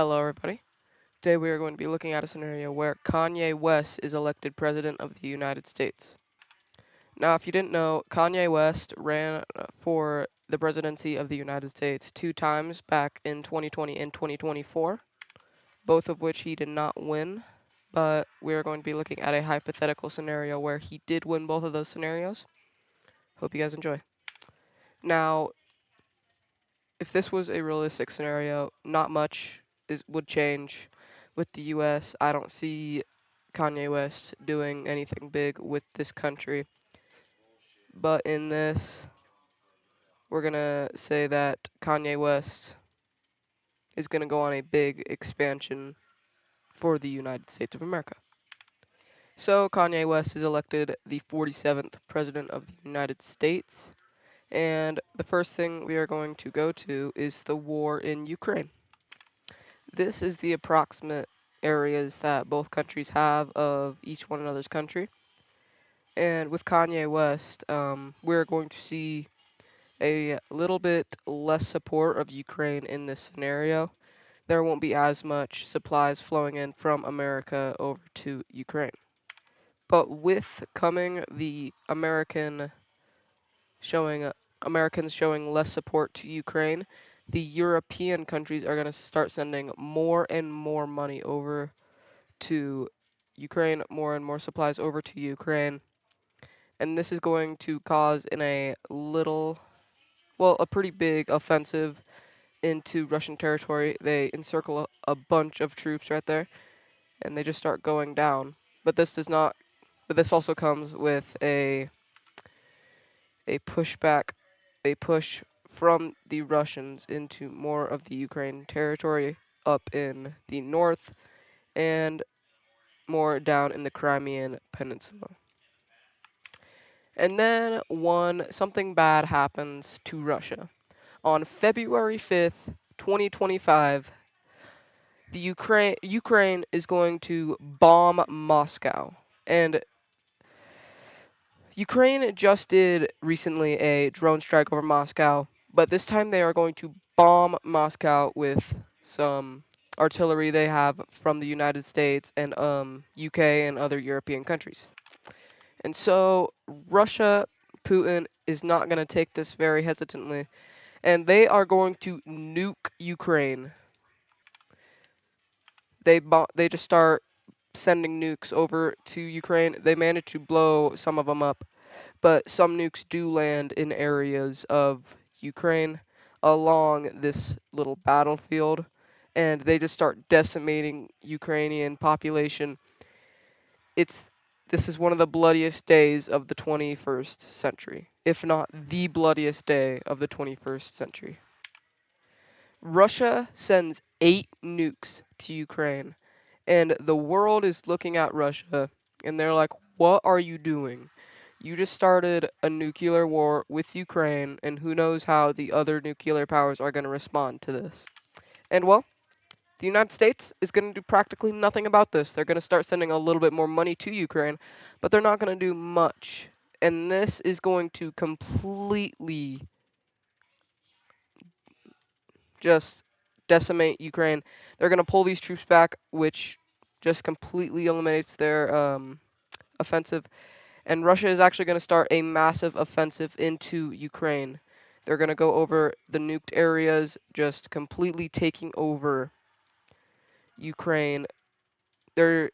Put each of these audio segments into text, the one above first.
Hello, everybody. Today we are going to be looking at a scenario where Kanye West is elected President of the United States. Now, if you didn't know, Kanye West ran for the presidency of the United States 2 times back in 2020 and 2024, both of which he did not win. But we are going to be looking at a hypothetical scenario where he did win both of those scenarios. Hope you guys enjoy. Now, if this was a realistic scenario, not much would change with the US. I don't see Kanye West doing anything big with this country. But in this, we're going to say that Kanye West is going to go on a big expansion for the United States of America. So Kanye West is elected the 47th President of the United States. And the first thing we are going to go to is the war in Ukraine. This is the approximate areas that both countries have of each one another's country. And with Kanye West, we're going to see a little bit less support of Ukraine in this scenario. There won't be as much supplies flowing in from America over to Ukraine. But with coming the Americans showing less support to Ukraine, the European countries are going to start sending more and more money over to Ukraine, more and more supplies over to Ukraine. And this is going to cause a pretty big offensive into Russian territory. They encircle a bunch of troops right there, and they just start going down. But this also comes with a pushback, a push from the Russians into more of the Ukraine territory up in the north and more down in the Crimean Peninsula. And then something bad happens to Russia. On February 5th, 2025, the Ukraine is going to bomb Moscow. And Ukraine just did recently a drone strike over Moscow, but this time they are going to bomb Moscow with some artillery they have from the United States and UK and other European countries. And so Russia, Putin is not going to take this very hesitantly, and they are going to nuke Ukraine. They just start sending nukes over to Ukraine. They managed to blow some of them up, but some nukes do land in areas of Ukraine along this little battlefield, and they just start decimating Ukrainian population. This is one of the bloodiest days of the 21st century, if not the bloodiest day of the 21st century. Russia sends 8 nukes to Ukraine, and the world is looking at Russia, and they're like, what are you doing? You just started a nuclear war with Ukraine, and who knows how the other nuclear powers are going to respond to this. And well, the United States is going to do practically nothing about this. They're going to start sending a little bit more money to Ukraine, but they're not going to do much. And this is going to completely just decimate Ukraine. They're going to pull these troops back, which just completely eliminates their offensive. And Russia is actually going to start a massive offensive into Ukraine. They're going to go over the nuked areas, just completely taking over Ukraine. There's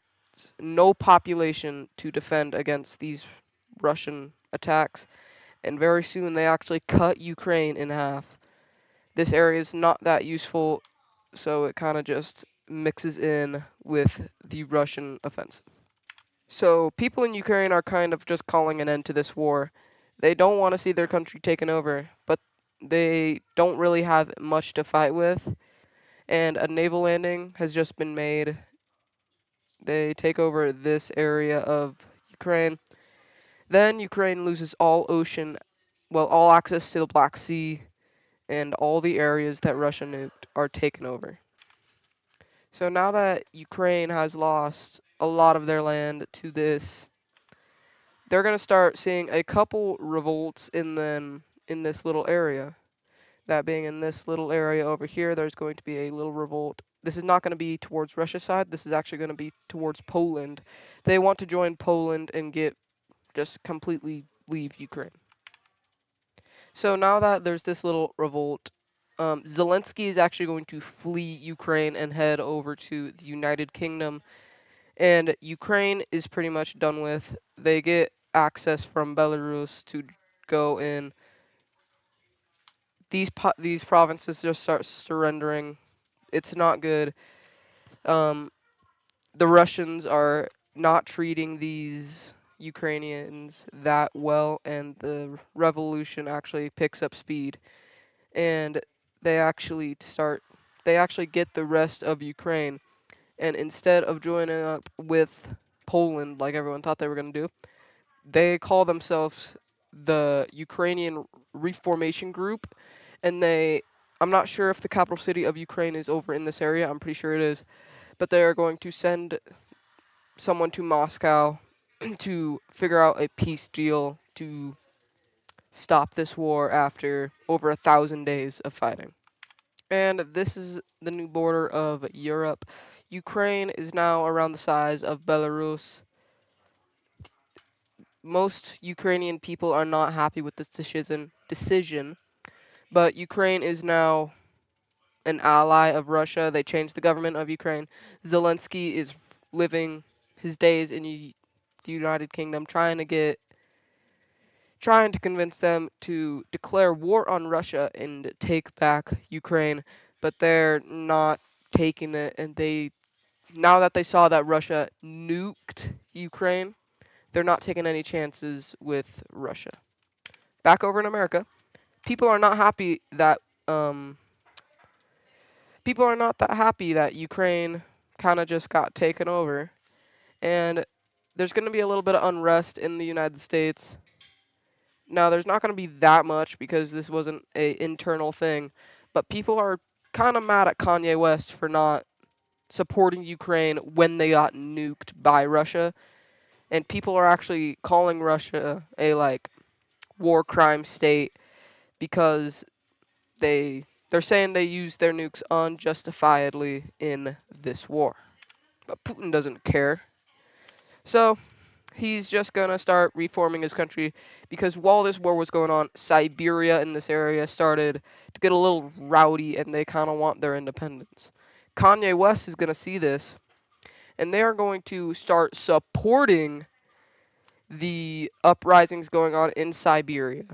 no population to defend against these Russian attacks, and very soon they actually cut Ukraine in half. This area is not that useful, so it kind of just mixes in with the Russian offensive. So people in Ukraine are kind of just calling an end to this war. They don't want to see their country taken over, but they don't really have much to fight with, and a naval landing has just been made. They take over this area of Ukraine. Then Ukraine loses all access to the Black Sea, and all the areas that Russia nuked are taken over. So now that Ukraine has lost a lot of their land to this, they're going to start seeing a couple revolts in this little area. That being in this little area over here, there's going to be a little revolt. this is not going to be towards Russia's side. This is actually going to be towards Poland. They want to join Poland and just completely leave Ukraine. So now that there's this little revolt, Zelensky is actually going to flee Ukraine and head over to the United Kingdom. And Ukraine is pretty much done with. They get access from Belarus to go in. These provinces just start surrendering. It's not good. Um, the Russians are not treating these Ukrainians that well, and the revolution actually picks up speed. And they actually get the rest of Ukraine, and instead of joining up with Poland like everyone thought they were going to do, they call themselves the Ukrainian Reformation Group, and I'm not sure if the capital city of Ukraine is over in this area. I'm pretty sure it is, but they are going to send someone to Moscow to figure out a peace deal to stop this war after over 1,000 days of fighting. And this is the new border of Europe. Ukraine is now around the size of Belarus. Most Ukrainian people are not happy with this decision, but Ukraine is now an ally of Russia. They changed the government of Ukraine. Zelensky is living his days in the United Kingdom, trying to convince them to declare war on Russia and take back Ukraine, but they're not taking it, and now that they saw that Russia nuked Ukraine, they're not taking any chances with Russia. Back over in America, people are not happy that Ukraine kind of just got taken over, and there's going to be a little bit of unrest in the United States. Now, there's not going to be that much because this wasn't a internal thing, but people are kind of mad at Kanye West for not supporting Ukraine when they got nuked by Russia, and people are actually calling Russia a war crime state because they're saying they used their nukes unjustifiedly in this war. But Putin doesn't care. So he's just going to start reforming his country because while this war was going on, Siberia in this area started to get a little rowdy and they kind of want their independence. Kanye West is going to see this, and they are going to start supporting the uprisings going on in Siberia.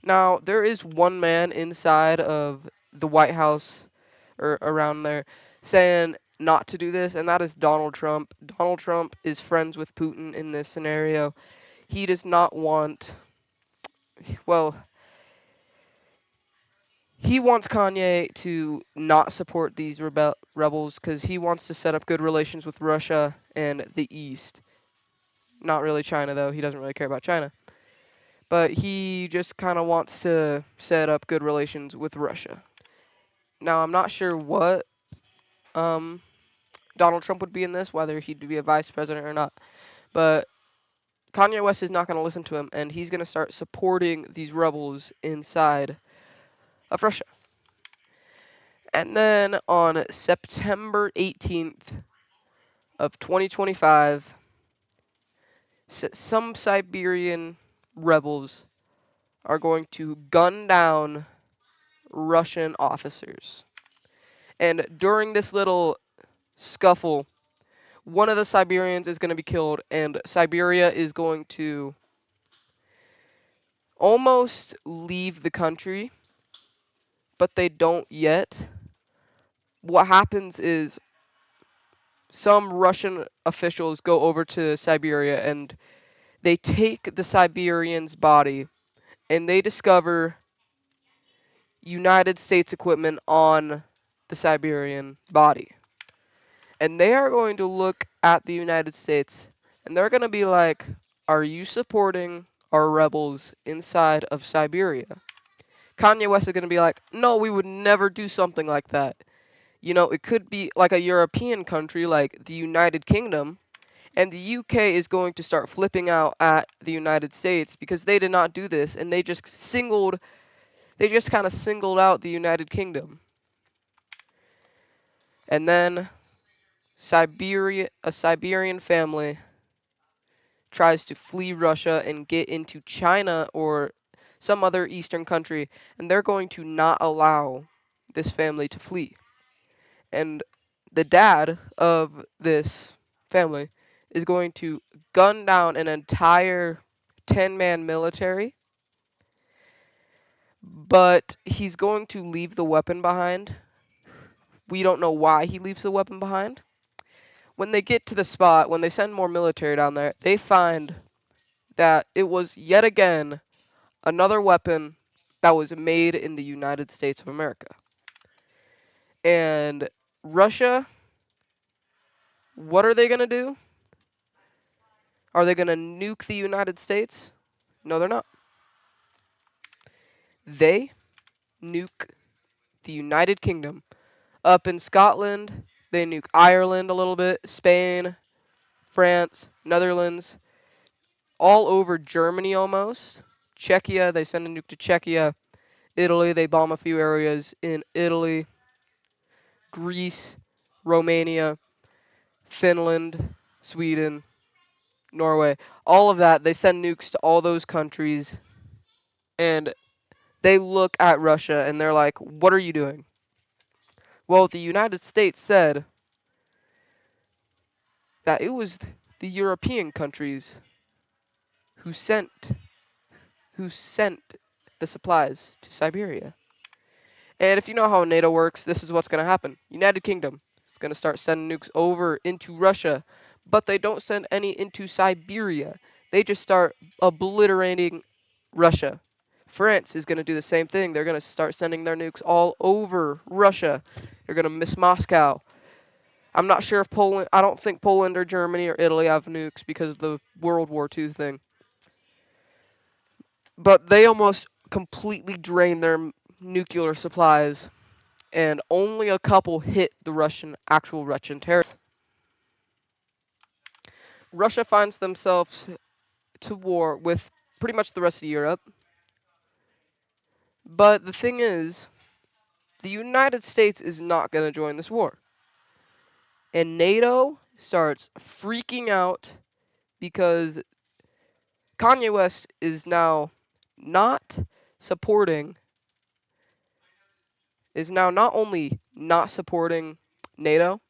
Now, there is one man inside of the White House or around there saying not to do this, and that is Donald Trump. Donald Trump is friends with Putin in this scenario. He does not want, well, he wants Kanye to not support these rebels because he wants to set up good relations with Russia and the East. Not really China, though. He doesn't really care about China. But he just kind of wants to set up good relations with Russia. Now, I'm not sure what Donald Trump would be in this, whether he'd be a vice president or not. But Kanye West is not going to listen to him, and he's going to start supporting these rebels inside of Russia. And then on September 18th of 2025, some Siberian rebels are going to gun down Russian officers. And during this little scuffle, one of the Siberians is going to be killed, and Siberia is going to almost leave the country, but they don't yet. What happens is some Russian officials go over to Siberia and they take the Siberian's body and they discover United States equipment on the Siberian body. And they are going to look at the United States and they're going to be like, are you supporting our rebels inside of Siberia? Kanye West is going to be like, no, we would never do something like that. You know, it could be like a European country like the United Kingdom, and the UK is going to start flipping out at the United States because they did not do this, and they just kind of singled out the United Kingdom. And then a Siberian family tries to flee Russia and get into China or some other eastern country, and they're going to not allow this family to flee. And the dad of this family is going to gun down an entire 10-man military, but he's going to leave the weapon behind. We don't know why he leaves the weapon behind. When they get to the spot, when they send more military down there, they find that it was yet again another weapon that was made in the United States of America. And Russia, what are they going to do? Are they going to nuke the United States? No, they're not. They nuke the United Kingdom. Up in Scotland, they nuke Ireland a little bit, Spain, France, Netherlands, all over Germany almost. Czechia, they send a nuke to Czechia. Italy, they bomb a few areas in Italy. Greece, Romania, Finland, Sweden, Norway. All of that, they send nukes to all those countries. And they look at Russia and they're like, what are you doing? Well, the United States said that it was the European countries who sent the supplies to Siberia. And if you know how NATO works, this is what's going to happen. United Kingdom is going to start sending nukes over into Russia, but they don't send any into Siberia. They just start obliterating Russia. France is going to do the same thing. They're going to start sending their nukes all over Russia. They're going to miss Moscow. I'm not sure if Poland, I don't think Poland or Germany or Italy have nukes because of the World War II thing. But they almost completely drain their nuclear supplies, and only a couple hit the actual Russian territory. Russia finds themselves to war with pretty much the rest of Europe. But the thing is, the United States is not going to join this war. And NATO starts freaking out because Kanye West is now not supporting, is now not only not supporting NATO,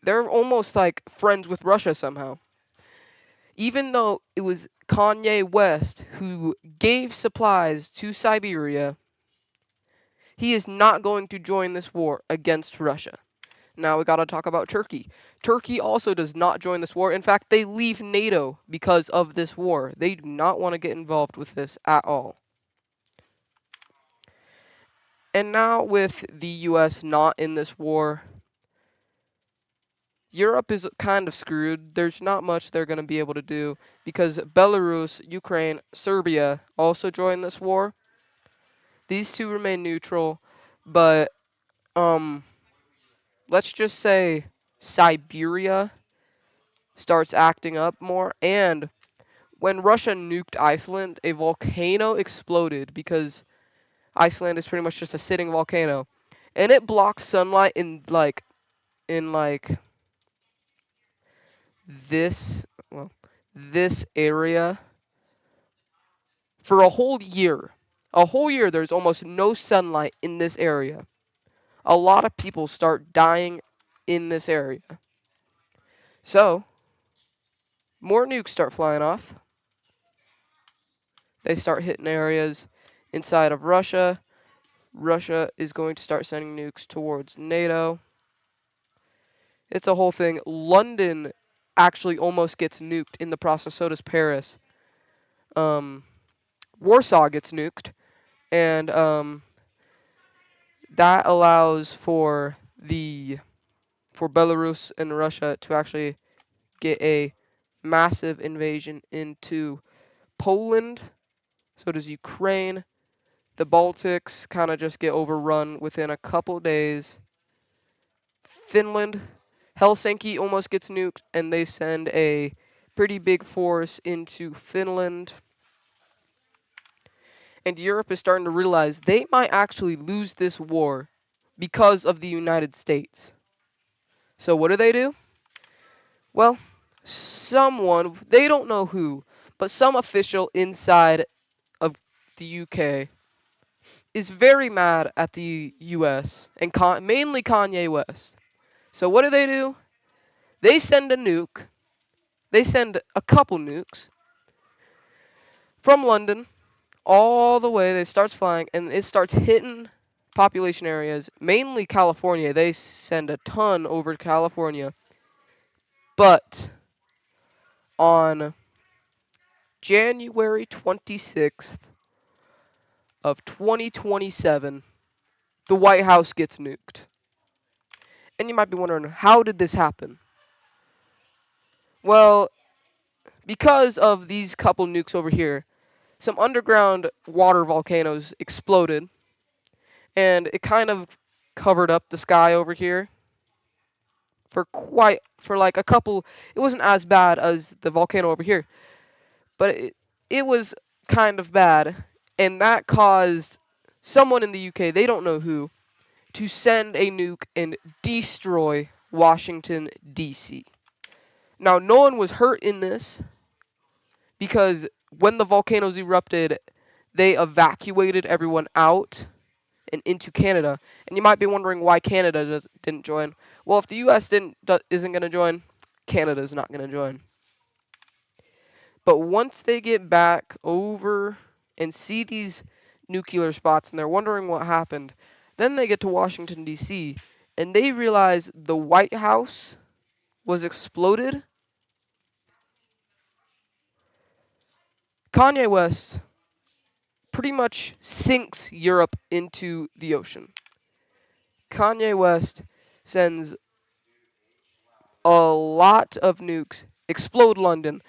they're almost like friends with Russia somehow. Even though it was Kanye West who gave supplies to Siberia, he is not going to join this war against Russia. Now we got to talk about Turkey. Turkey also does not join this war. In fact, they leave NATO because of this war. They do not want to get involved with this at all. And now with the US not in this war, Europe is kind of screwed. There's not much they're going to be able to do because Belarus, Ukraine, Serbia also join this war. These two remain neutral, but let's just say Siberia starts acting up more. And when Russia nuked Iceland, a volcano exploded because Iceland is pretty much just a sitting volcano, and it blocks sunlight in this this area for a whole year. A whole year, there's almost no sunlight in this area. A lot of people start dying in this area. So, more nukes start flying off. They start hitting areas inside of Russia. Russia is going to start sending nukes towards NATO. It's a whole thing. London actually almost gets nuked in the process, so does Paris. Warsaw gets nuked, and that allows for Belarus and Russia to actually get a massive invasion into Poland. So does Ukraine. The Baltics kind of just get overrun within a couple days. Finland, Helsinki almost gets nuked, and they send a pretty big force into Finland. And Europe is starting to realize they might actually lose this war because of the United States. So what do? Well, someone, they don't know who, but some official inside of the UK is very mad at the US and mainly Kanye West. So what do? They send a nuke. They send a couple nukes from London all the way. They starts flying and it starts hitting population areas, mainly California. They send a ton over California. But on January 26th of 2027, the White House gets nuked. And you might be wondering, how did this happen? Well, because of these couple nukes over here, some underground water volcanoes exploded, and it kind of covered up the sky over here for like a couple. It wasn't as bad as the volcano over here, but it was kind of bad, and that caused someone in the UK, they don't know who, to send a nuke and destroy Washington, D.C. Now, no one was hurt in this because when the volcanoes erupted, they evacuated everyone out and into Canada. And you might be wondering why Canada didn't join. Well, if the U.S. isn't going to join, Canada's not going to join. But once they get back over and see these nuclear spots and they're wondering what happened, then they get to Washington, D.C., and they realize the White House was exploded. Kanye West pretty much sinks Europe into the ocean. Kanye West sends a lot of nukes, explode London.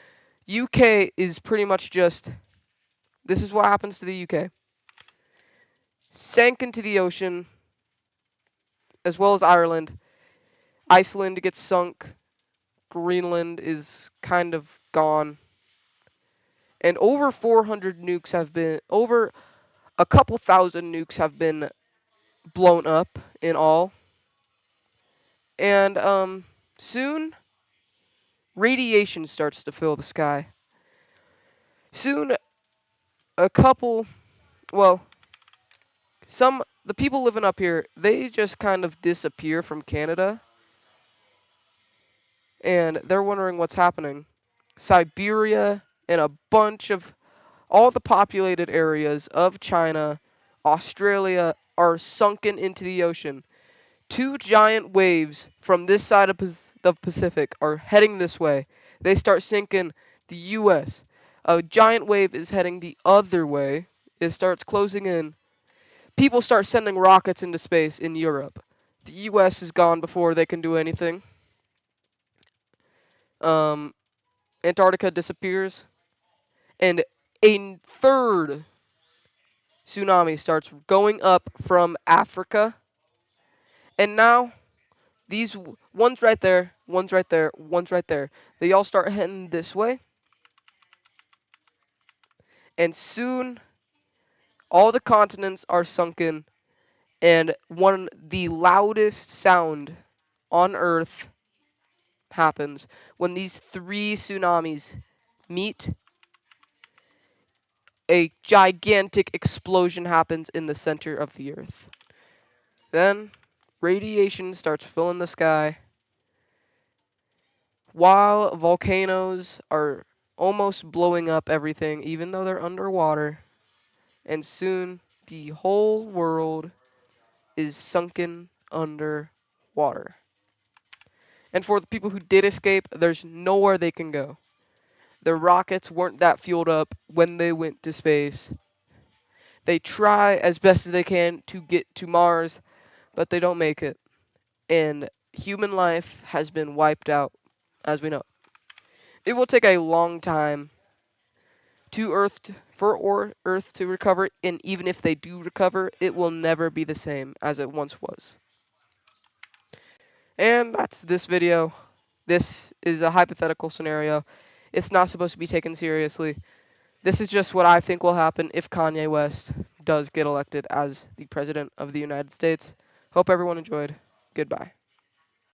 UK is pretty much just, this is what happens to the UK. Sank into the ocean, as well as Ireland. Iceland gets sunk. Greenland is kind of gone. And over 400 nukes have been, over a couple thousand nukes have been blown up in all. And soon, radiation starts to fill the sky. Soon, a couple, well, the people living up here, they just kind of disappear from Canada. And they're wondering what's happening. Siberia and a bunch of all the populated areas of China, Australia are sunken into the ocean. Two giant waves from this side of the Pacific are heading this way. They start sinking the U.S. A giant wave is heading the other way. It starts closing in. People start sending rockets into space in Europe. The U.S. is gone before they can do anything. Antarctica disappears. And a third tsunami starts going up from Africa. And now, these one's right there, one's right there, one's right there. They all start heading this way. And soon, all the continents are sunken. And the loudest sound on Earth happens when these three tsunamis meet. A gigantic explosion happens in the center of the Earth. Then, radiation starts filling the sky, while volcanoes are almost blowing up everything, even though they're underwater. And soon, the whole world is sunken under water. And for the people who did escape, there's nowhere they can go. Their rockets weren't that fueled up when they went to space. They try as best as they can to get to Mars, but they don't make it. And human life has been wiped out, as we know. It will take a long time for Earth to recover, and even if they do recover, it will never be the same as it once was. And that's this video. This is a hypothetical scenario. It's not supposed to be taken seriously. This is just what I think will happen if Kanye West does get elected as the President of the United States. Hope everyone enjoyed. Goodbye.